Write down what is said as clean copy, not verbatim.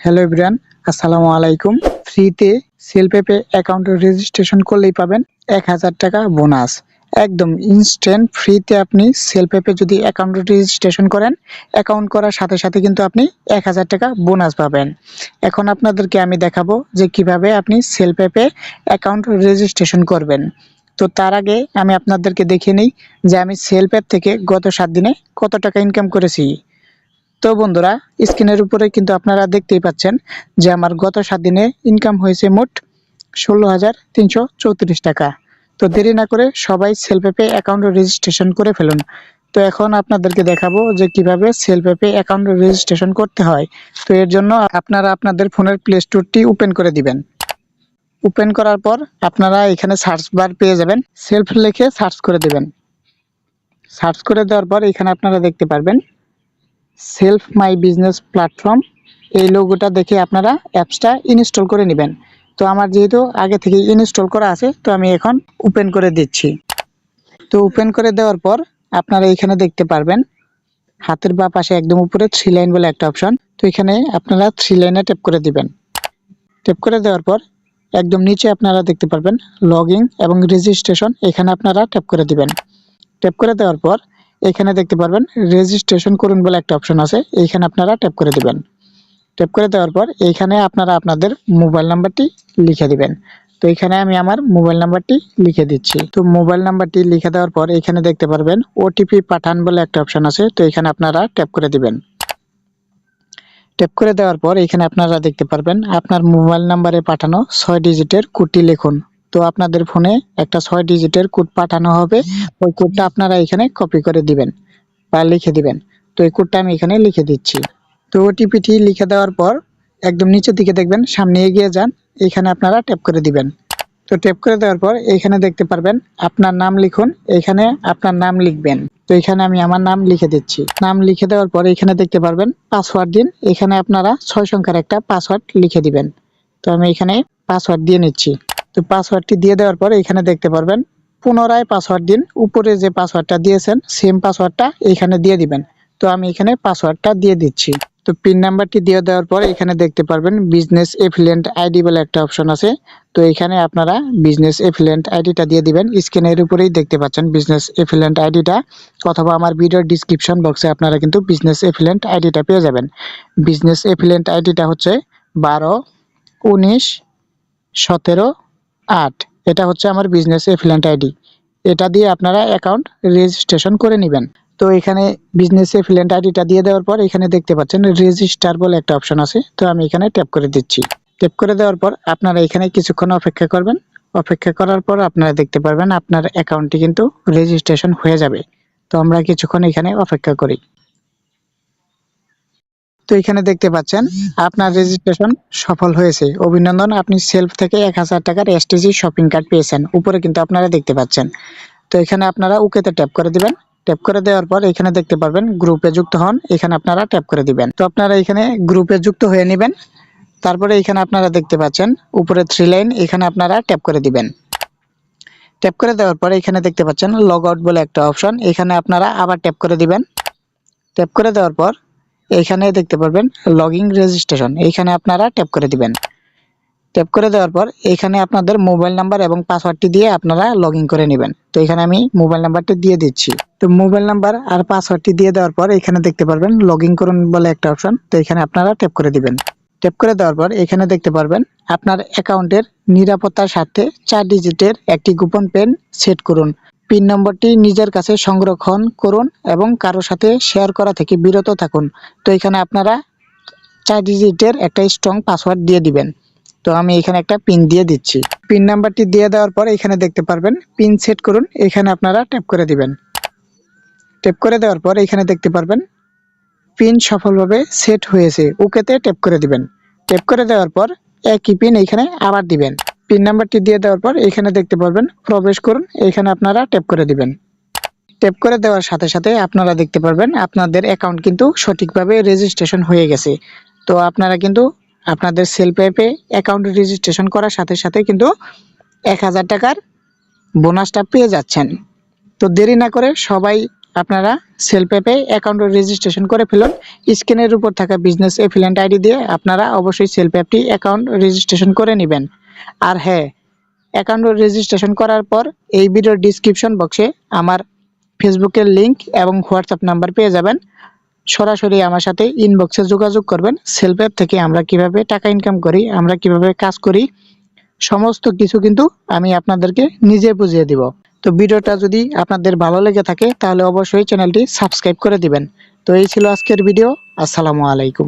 Hello everyone, আসসালামু আলাইকুম। ফ্রিতে সেলফ অ্যাপে অ্যাকাউন্ট রেজিস্ট্রেশন করলেই পাবেন 1000 টাকা বোনাস। একদম ইনস্ট্যান্ট ফ্রিতে আপনি সেলফ অ্যাপে যদি অ্যাকাউন্ট রেজিস্ট্রেশন করেন, অ্যাকাউন্ট করার সাথে সাথে কিন্তু আপনি 1000 টাকা বোনাস পাবেন। এখন আপনাদেরকে আমি দেখাবো যে কিভাবে আপনি সেলফ অ্যাপে অ্যাকাউন্ট রেজিস্ট্রেশন করবেন। তো তার আগে আমি আপনাদেরকে দেখিয়ে নিই যে আমি সেলফ অ্যাপ থেকে গত 7 দিনে কত টাকা ইনকাম করেছি। তো বন্ধুরা, স্ক্রিনের উপরে কিন্তু আপনারা দেখতেই পাচ্ছেন যে আমার গত 7 দিনে ইনকাম হয়েছে মোট 16,334 টাকা। তো দেরি না করে সবাই সেলফ অ্যাপে অ্যাকাউন্ট রেজিস্ট্রেশন করে ফেলুন। তো এখন আপনাদেরকে দেখাবো যে কিভাবে সেলফ অ্যাপে অ্যাকাউন্ট রেজিস্ট্রেশন করতে হয়। তো এর জন্য আপনারা আপনাদের ফোনের প্লে স্টোরটি ওপেন করে দিবেন। ওপেন করার পর আপনারা এখানে সার্চ বার পেয়ে যাবেন, সেলফ লিখে সার্চ করে দিবেন। সার্চ করে দেওয়ার পর এখানে আপনারা দেখতে পারবেন সেলফ মাই বিজনেস প্ল্যাটফর্ম। এই লোগোটা দেখে আপনারা অ্যাপসটা ইনস্টল করে নেবেন। তো আমার যেহেতু আগে থেকে ইনস্টল করা আছে, তো আমি এখন ওপেন করে দিচ্ছি। তো ওপেন করে দেওয়ার পর আপনারা এখানে দেখতে পারবেন হাতের বাঁ পাশে একদম উপরে 3 লাইন বলে একটা অপশন। তো এখানে আপনারা 3 লাইনে ট্যাপ করে দিবেন। ট্যাপ করে দেওয়ার পর একদম নিচে আপনারা দেখতে পারবেন লগইন এবং রেজিস্ট্রেশন, এখানে আপনারা ট্যাপ করে দিবেন। ট্যাপ করে দেওয়ার পর এখানে দেখতে পারবেন রেজিস্ট্রেশন করুন বলে একটা অপশন আছে, এইখানে আপনারা ট্যাপ করে দিবেন। ট্যাপ করে দেওয়ার পর এইখানে আপনারা আপনাদের মোবাইল নাম্বারটি লিখে দিবেন। তো এখানে আমি আমার মোবাইল নাম্বারটি লিখে দিচ্ছি। তো মোবাইল নাম্বারটি লিখে দেওয়ার পর এখানে দেখতে পারবেন ওটিপি পাঠান বলে একটা অপশন আছে, তো এখানে আপনারা ট্যাপ করে দিবেন। ট্যাপ করে দেওয়ার পর এখানে আপনারা দেখতে পারবেন আপনার মোবাইল নাম্বারে পাঠানো 6 ডিজিটের কোডটি লিখুন। তো আপনাদের ফোনে একটা 6 ডিজিটের কোড পাঠানো হবে, ওই কোডটা আপনারা এখানে কপি করে দিবেন বা লিখে দিবেন। তো এই কোডটা আমি এখানে লিখে দিচ্ছি। তো ওটিপিটি লিখে দেওয়ার পর একদম নিচের দিকে দেখবেন, সামনে এগিয়ে যান, এখানে আপনারা ট্যাপ করে দিবেন। তো ট্যাপ করে দেওয়ার পর এখানে দেখতে পারবেন আপনার নাম লিখুন, এখানে আপনার নাম লিখবেন। তো এখানে আমি আমার নাম লিখে দিচ্ছি। নাম লিখে দেওয়ার পর এখানে দেখতে পারবেন পাসওয়ার্ড দিন, এখানে আপনারা 6 সংখ্যার একটা পাসওয়ার্ড লিখে দিবেন। তো আমি এখানে পাসওয়ার্ড দিয়ে নিচ্ছি। তো পাসওয়ার্ডটি দিয়ে দেওয়ার পর এখানে দেখতে পারবেন পুনরায় পাসওয়ার্ড দিন, উপরে যে পাসওয়ার্ডটা দিয়েছেন সেম পাসওয়ার্ডটা এখানে দিয়ে দিবেন। তো আমি এখানে পাসওয়ার্ডটা দিয়ে দিচ্ছি। তো পিন নাম্বারটি দিয়ে দেওয়ার পর এখানে দেখতে পারবেন বিজনেস এফিলিয়েন্ট আইডি বলে একটা অপশন আছে, তো এখানে আপনারা বিজনেস এফিলিয়েন্ট আইডিটা দিয়ে দিবেন। স্ক্রিনের উপরেই দেখতে পাচ্ছেন বিজনেস এফিলিয়েন্ট আইডিটা, অথবা আমার ভিডিওর ডিসক্রিপশন বক্সে আপনারা কিন্তু বিজনেস এফিলিয়েন্ট আইডিটা পেয়ে যাবেন। বিজনেস এফিলিয়েন্ট আইডিটা হচ্ছে 12 19 17 8, এটা হচ্ছে আমার বিজনেস এফিলিয়েন্ট আইডি। এটা দিয়ে আপনারা অ্যাকাউন্ট রেজিস্ট্রেশন করে নেবেন। তো এখানে বিজনেস এফিলিয়েন্ট আইডিটা দিয়ে দেওয়ার পর এখানে দেখতে পাচ্ছেন রেজিস্টার বলে একটা অপশন আছে, তো আমি এখানে ট্যাপ করে দিচ্ছি। ট্যাপ করে দেওয়ার পর আপনারা এখানে কিছুক্ষণ অপেক্ষা করবেন। অপেক্ষা করার পর আপনারা দেখতে পারবেন আপনার অ্যাকাউন্টটি কিন্তু রেজিস্ট্রেশন হয়ে যাবে। তো আমরা কিছুক্ষণ এখানে অপেক্ষা করি। তো এখানে দেখতে পাচ্ছেন আপনার রেজিস্ট্রেশন সফল হয়েছে, অভিনন্দন, আপনি সেলফ থেকে 1000 টাকার এসটিজি শপিং কার্ড পেয়েছেন, উপরে কিন্তু আপনারা দেখতে পাচ্ছেন। তো এখানে আপনারা ওকেতে ট্যাপ করে দিবেন। ট্যাপ করে দেওয়ার পর এখানে দেখতে পারবেন গ্রুপে যুক্ত হন, এখানে আপনারা ট্যাপ করে দিবেন। তো আপনারা এখানে গ্রুপে যুক্ত হয়ে নেবেন। তারপরে এখানে আপনারা দেখতে পাচ্ছেন উপরে 3 লাইন, এখানে আপনারা ট্যাপ করে দিবেন। ট্যাপ করে দেওয়ার পর এখানে দেখতে পাচ্ছেন লগ আউট বলে একটা অপশন, এখানে আপনারা আবার ট্যাপ করে দিবেন। ট্যাপ করে দেওয়ার পর এখানে দেখতে পারবেন লগইন রেজিস্ট্রেশন, এখানে আপনারা ট্যাপ করে দিবেন। ট্যাপ করে দেওয়ার পর এখানে আপনাদের মোবাইল নাম্বার এবং পাসওয়ার্ডটি দিয়ে আপনারা লগইন করে নেবেন। তো এখানে আমি মোবাইল নাম্বারটি দিয়ে দিচ্ছি। তো মোবাইল নাম্বার আর পাসওয়ার্ডটি দিয়ে দেওয়ার পর এখানে দেখতে পারবেন লগইন করুন বলে একটা অপশন, তো এখানে আপনারা ট্যাপ করে দিবেন। ট্যাপ করে দেওয়ার পর এখানে দেখতে পারবেন আপনার অ্যাকাউন্টের নিরাপত্তার স্বার্থে 4 ডিজিটের একটি গোপন পিন সেট করুন। পিন নম্বরটি নিজের কাছে সংরক্ষণ করুন এবং কারো সাথে শেয়ার করা থেকে বিরত থাকুন। তো এখানে আপনারা 4 ডিজিটের একটা স্ট্রং পাসওয়ার্ড দিয়ে দিবেন। তো আমি এখানে একটা পিন দিয়ে দিচ্ছি। পিন নাম্বারটি দিয়ে দেওয়ার পর এখানে দেখতে পারবেন পিন সেট করুন, এখানে আপনারা ট্যাপ করে দিবেন। ট্যাপ করে দেওয়ার পর এখানে দেখতে পারবেন পিন সফলভাবে সেট হয়েছে, ওকেতে ট্যাপ করে দিবেন। ট্যাপ করে দেওয়ার পর একই পিন এখানে আবার দিবেন। পিন নাম্বারটি দিয়ে দেওয়ার পর এখানে দেখতে পারবেন প্রবেশ করুন, এখানে আপনারা ট্যাপ করে দিবেন। ট্যাপ করে দেওয়ার সাথে সাথে আপনারা দেখতে পারবেন আপনাদের অ্যাকাউন্ট কিন্তু সঠিকভাবে রেজিস্ট্রেশন হয়ে গেছে। তো আপনারা কিন্তু আপনাদের সেলফ অ্যাপে অ্যাকাউন্ট রেজিস্ট্রেশন করার সাথে সাথে কিন্তু 1000 টাকার বোনাসটা পেয়ে যাচ্ছেন। তো দেরি না করে সবাই আপনারা সেলফ অ্যাপে অ্যাকাউন্ট রেজিস্ট্রেশন করে ফেলুন। স্ক্রিনের উপর থাকা বিজনেস এফিলিয়েন্ট আইডি দিয়ে আপনারা অবশ্যই সেলফ অ্যাপটি অ্যাকাউন্ট রেজিস্ট্রেশন করে নেবেন। আর হ্যাঁ, অ্যাকাউন্ট রেজিস্ট্রেশন করার পর এই ভিডিওর ডিসক্রিপশন বক্সে আমার ফেসবুকের লিংক এবং হোয়াটসঅ্যাপ নাম্বার পেয়ে যাবেন। সরাসরি আমার সাথে ইনবক্সে যোগাযোগ করবেন। সেলফ অ্যাপ থেকে আমরা কিভাবে টাকা ইনকাম করি, আমরা কিভাবে কাজ করি, সমস্ত কিছু কিন্তু আমি আপনাদেরকে নিজে বুঝিয়ে দিব। তো ভিডিওটা যদি আপনাদের ভালো লেগে থাকে তাহলে অবশ্যই চ্যানেলটি সাবস্ক্রাইব করে দিবেন। তো এই ছিল আজকের ভিডিও। আসসালামু আলাইকুম।